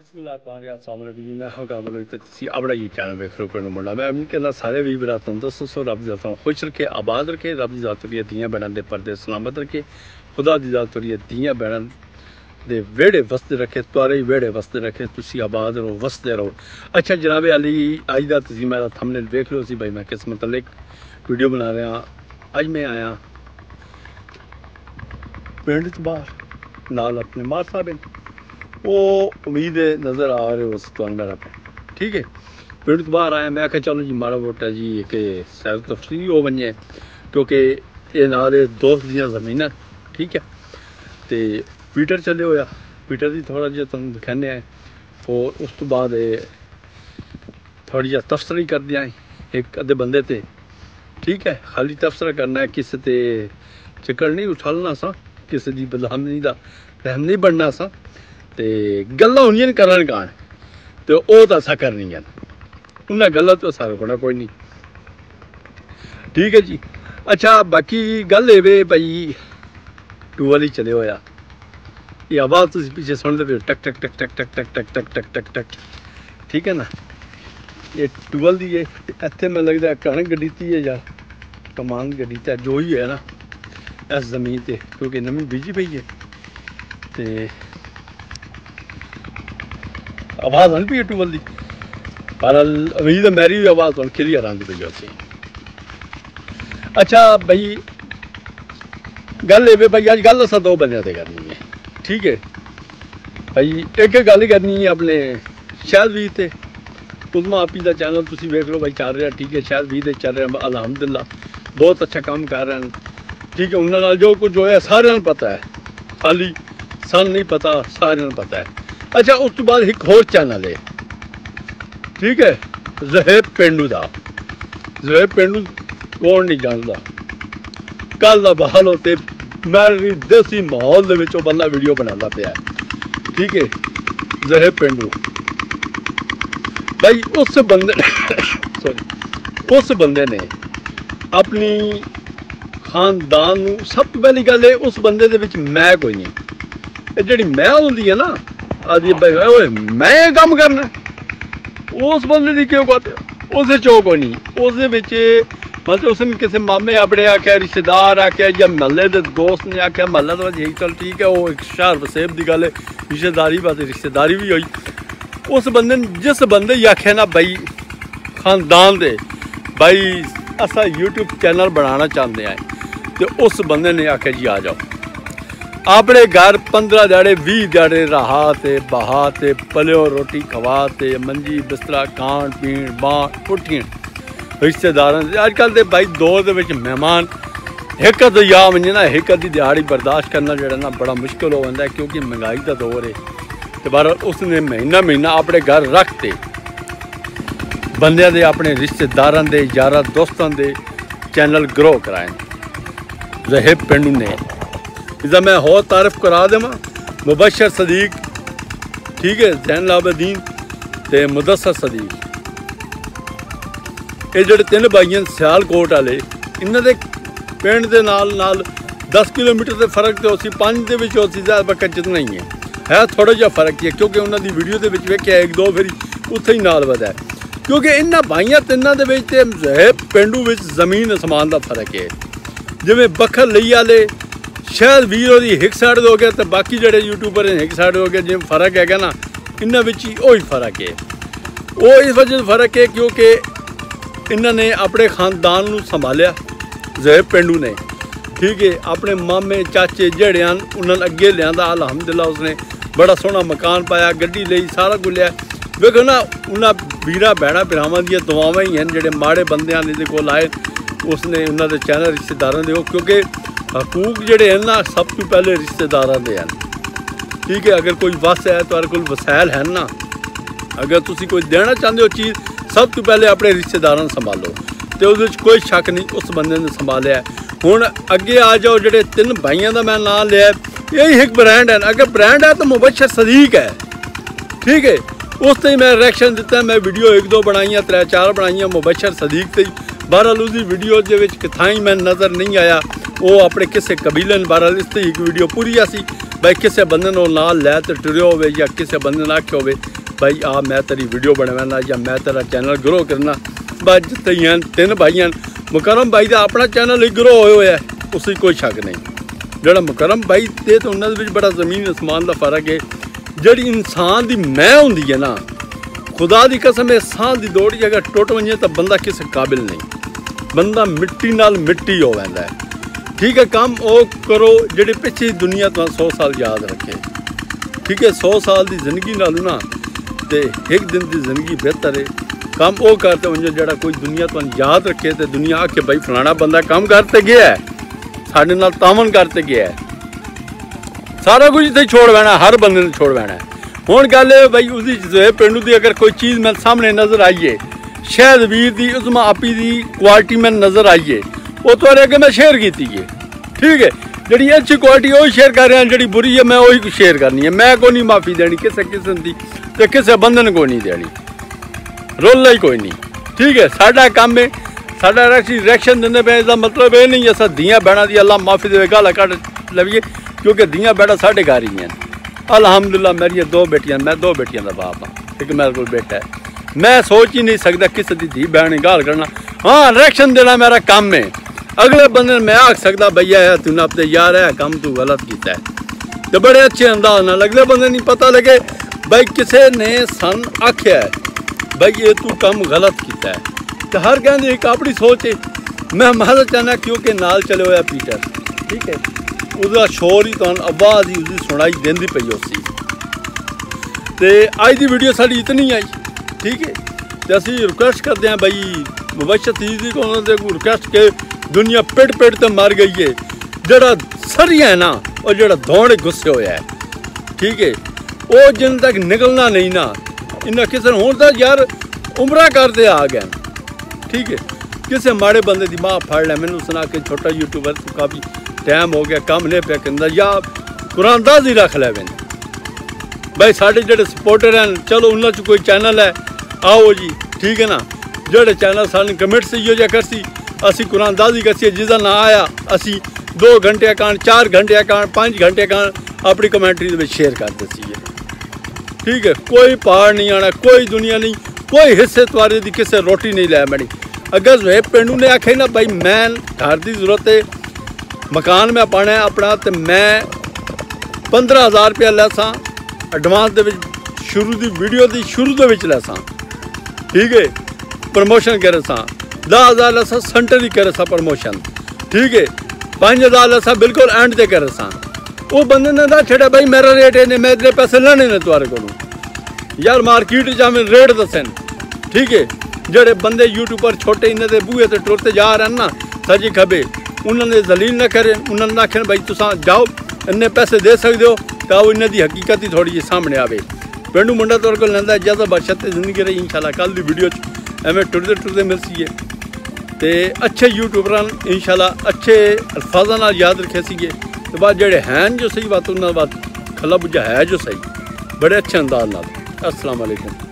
अपना ये चैनल वेख रहे हो मुंडा मैं कहना सारे भी बरात दोस्तों सो रब दी ज़ात खुश रखे आबाद रखे रब दी ज़ात तुरिया दियाँ भैनों के पर्दे सलामत रखे खुदा दी ज़ात तुरिया दियाँ भैनों दे वेड़े वसते रखे तुआरे वेड़े वसते रखे तुसी आबाद रहो वसते रहो। अच्छा जनाब अली अज का तुम मेरा थंबनेल वेख लो सी भाई मैं किस मतलब वीडियो बना रहा अज मैं आया पिंड च बाहर नाल अपने मार साहब वो उम्मीद है नज़र आ रहे हो तो मेरा ठीक है पिंड तो बाहर आया मैं आख्या चलो जी माड़ा मोटा जी कि सैर तफरी हो बने क्योंकि ये नाले दोस्त दियाँ ज़मीन ठीक है तो पीटर चले होया पीटर की थोड़ा जिहा तुहानूं दिखाने आए और उस तो बाद थोड़ी जिहा तबसरा कर दिया एक अद्धे बंदे ते ठीक है खाली तबसरा करना है किसी ते चिकड़ नहीं उछालना सा किसी की बदनामी का रहम नहीं बनना सा तो गल्लां होंदियां करन कान तो वह तो असा करनियां उन्हें गल्लां तो सारा होना कोई नहीं ठीक है जी। अच्छा बाकी गल ये भाई टूअल ही चले होया ये आवाज़ तुम पीछे सुनते पे टक टक टक टक टक टक टक टक टक टक टक ठीक है ना ये टूअल दी इत्थे मैं लगता कणक गड्डी है यार कमान गड्डी तो जो ही है ना इस जमीन पर क्योंकि नवी बीजी पई है तो आवाज़ आनी पी टूअल की पर उम्मीद है मेरी भी आवाज़ थोड़ी क्लीयर आती पई उसे। अच्छा भाई गल ये भाई अज गल असा दो बंदे से करनी है ठीक है भाई एक गल करनी है अपने शायद भी ते उदमा आपी का चैनल तुम वेख लो भाई चल रहा ठीक है शायद भी चल रहा अलहमदुल्ला बहुत अच्छा काम कर रहे हैं ठीक है उन्होंने जो कुछ होया सारे पता है खाली सन नहीं पता सारे पता है। अच्छा उस तो बाद एक होर चैनल है ठीक है ज़हेब पेंडू का ज़हेब पेंडू कौन नहीं जानता कल का बहाल होते मेरी देसी माहौल के बंदा वीडियो बनाता पाया ठीक है ज़हेब पेंडू भाई उस बंदे सॉरी उस बंदे ने अपनी खानदान सब तो पहली गल है उस बंदे दे विच मैं कोई नहीं जी मैं होंगी है ना आदि भाई मैं काम करना उस बंदे की क्यों बात उस चो कोई नहीं उस मतलब उसने किसी मामे अपने आख्या रिश्तेदार आख्या या महल्ले के दोस्त ने आख्या महल्ला तो यही चल ठीक है वो एक शहर वसेब की गल है रिश्तेदारी बात रिश्तेदारी भी हुई उस बंदे ने जिस बंदे ही आख्या ना भाई खानदान दे भाई असा यूट्यूब चैनल बनाना चाहते हैं तो उस बंदे ने आख्या जी आ जाओ अपने घर 15 ध्याड़े 20 ध्याड़े रहा ते बहा ते पलियो रोटी खवा ते मंजी बिस्तरा खाण पीण बांह उठियां रिश्तेदार अजकल के भाई दौर के मेहमान एक अद या वजे ना एक अद्धी दिहाड़ी बर्दाश्त करना जो ना बड़ा मुश्किल हो जाता है क्योंकि महंगाई का दौर है तो बार उसने महीना महीना अपने घर रखते बंदियां दे अपने रिश्तेदारों के यार दोस्तों के चैनल ग्रो कराए ज़हेब पेंडू ने इसका मैं होर तारीफ करा देव मुबशर सदीक ठीक है जैन आबदीन ते मुदस्सर सदीक ये जो तीन भाई सियालकोट वाले इन्होंने पिंड के नाल 10 किलोमीटर के फर्क तो उसी 5 के ज़्यादा जितना ही है थोड़ा जहा फर्क ही है क्योंकि उन्होंने वीडियो के वेख्या एक दो फिर उत्थे ही नाल वधा क्योंकि इन्होंने भाइयों तिना के ज़हेब पेंडू में जमीन आसमान का फर्क है जिमें बखर लई वाले शायद वीर एक साइड हो गया तो बाकी जोड़े यूट्यूबर एक साइड हो गया जिमें फर्क है ना इन्हों ही फर्क है वो इस वजह से फर्क है क्योंकि इन्होंने अपने खानदान को संभालिया ज़हेब पेंडू ने ठीक है अपने मामे चाचे जेड़े हैं उन्होंने अगे लिया अलहमदुल्ला उसने बड़ा सोहना मकान पाया गड्डी ली सारा कुछ लिया वेखो ना उन्होंने वीर भैन भरावां दी दुआवां ही हैं जोड़े माड़े बंदे ने को आए उसने उन्होंने चैनल रिश्तेदारों के क्योंकि हकूक जोड़े हैं ना सब तो पहले रिश्तेदारों के हैं ठीक है अगर कोई वस है तो कोई वसैल है ना अगर तुम कोई देना चाहते हो चीज़ सब तो पहले अपने रिश्तेदारों संभालो तो उस कोई शक नहीं उस बंदे ने संभालिया हुण अगे आ जाओ जोड़े 3 भाइयों का मैं नाम लिया यही एक ब्रांड है अगर ब्रांड है तो मुबशर सदीक है ठीक है उस ही मैं रिएक्शन दिता मैं वीडियो 1-2 बनाई 3-4 बनाई मुबशर सदीक से बहरहाल उसकी वीडियो के किथाई मैं नज़र नहीं आया वो अपने किसी कबीले बहरहाल इस एक वीडियो पूरी सी भाई किसी बंदे को नाल लै तो टुरियो हो या किसी बंदे ने आख्या हो भाई आ मैं तेरी वीडियो बनवाना या मैं तेरा चैनल ग्रो करना। बस जिते हैं 3 भाई हैं, मुकरम भाई का अपना चैनल ही ग्रो होया है, उसी कोई शक नहीं। जोड़ा मुकरम भाई ते तो उन्होंने बड़ा ज़मीन आसमान का फर्क है। जी इंसान की मैं होंगी है ना, खुदा की कसम है, सांस की दौड़ अगर टुट वजे तो बंदा किसी काबिल नहीं, बंदा मिट्टी नाल मिट्टी हो जाता है। ठीक है, काम वो करो जेडे पिछली दुनिया तो 100 साल याद रखे। ठीक है, 100 साल की जिंदगी नालों ना तो एक दिन की जिंदगी बेहतर है। काम वो करते वजो जरा कोई दुनिया तो याद रखे तो दुनिया आके भाई फलाना बंदा काम करते गया है, साढ़े नाल तावन करते गया है, सारा कुछ इतने छोड़ बैना, हर बंदे ने छोड़ बैना है। हुण गल है भाई उसी पिंडू की अगर कोई चीज़ मैं सामने नज़र आईए, शायद वीर की उजमा आपी की क्वालिटी में नज़र आईए, वो थोड़े अगे मैं शेयर की है। ठीक है, जी अच्छी क्वालिटी वही शेयर कर रहा, जी बुरी है मैं वही शेयर करनी है। मैं को नहीं माफ़ी देनी किसी किस्म की तो किसी बंदे ने कोई नहीं देनी, रोला ही कोई नहीं। ठीक है, साडा काम है, साडा रिएक्शन देने पे इसका मतलब ये नहीं अस धियाँ भैनों की अल्लाह माफ़ी दे गाल कट लवीए, क्योंकि धियाँ भैन साढ़े घर ही हैं। अलहमदुलिल्लाह मेरी 2 बेटियां, मैं 2 बेटियां का बाप हाँ, एक मेरे को बेटा है। मैं सोच ही नहीं सकता किसी की धी भैन गाल करना। हाँ, रिएक्शन देना मेरा काम है। अगले बंदे मैं आख सकता भैया है तूने अपने यार है काम तू गलत किया है, तो बड़े अच्छे अंदाज ना अगले बंदे नहीं पता लगे भाई किसी ने सन आख्या है भाई ये तू काम गलत किया है, तो हर कहते एक अपनी सोच है। मैं महज चाहना क्योंकि नाल चले हुआ पीटर, ठीक है, उसका शोर ही तो आवाज़ ही उसकी सुनाई देंदी पई उसी। तो अज की वीडियो साड़ी इतनी आई। ठीक है, तो असी रिक्वेस्ट करते हैं भाई मुबशर तीजी को उन्होंने रिक्वेस्ट के दुनिया पिट पिट तो मर गई है, जरा सरिया है ना और जरा दौड़े गुस्से होया है। ठीक है, वो जिन तक निकलना नहीं ना इन्हें किसी हूँ तो यार उम्र करते आ गए। ठीक है, किसी माड़े बंदे की माँ फड़ लिया, मैंने सुना के छोटा यूट्यूबर तो काफ़ी टाइम हो गया काम नहीं पे करता या कुरानदाज ही रख लै मैंने भाई साढ़े जोड़े सपोर्टर हैं, चलो उन्होंने कोई चैनल है आओ जी। ठीक है ना, जोड़े चैनल सारे कमेंट से इो जहा करसी असी कुरानदाजी करसी, जिसका ना आया असी 2 घंटे कान 4 घंटे कान 5 घंटे कान अपनी कमेंट्री शेयर करते सी। ठीक है, कोई पहाड़ नहीं आना, कोई दुनिया नहीं, कोई हिस्से तुम्हारे की किसी रोटी नहीं लै मैनी। अगर जो पिंडू ने आखे ना भाई मैं घर की जरूरत है मकान में पाना है अपना, तो मैं 15,000 रुपया लैसा एडवांस दे शुरू की वीडियो की शुरू के लैसा। ठीक है, प्रमोशन करे सा 10,000 लैसा सेंटर ही करे सा प्रमोशन। ठीक है, 5,000 लैसा बिल्कुल एंड से करे सा। वो बंदे ने ना छड़ा भाई मेरा रेट है मैं इतने पैसे लेने ने तुम्हारे को यार मार्केट जावे रेट दसन। ठीक है, जोड़े बंदे यूट्यूबर छोटे इन्हें के बूहे से टुरते जा रहे हैं ना सजी खबे, उन्होंने दलील न करें, उन्होंने आखे भाई तुसा जाओ इन्ने पैसे दे सकते हो, तो इन्हें की हकीकत ही थोड़ी जी सामने आवे। पेंडू मुंडा तौर को लेंदा इजाजत बख्शत जिंदगी रही इंशाल्लाह कल की वीडियो एवं टुरते टुरते मिल सी है। तो अच्छे यूट्यूबर इंशाल्लाह अच्छे अल्फाजा नाल याद रखे सीगे, तो बाद जेडे हैं जो सही बात उन्होंने बात खला बुझा है जो सही बड़े अच्छे अंदाज नाल। अस्सलाम वालेकुम।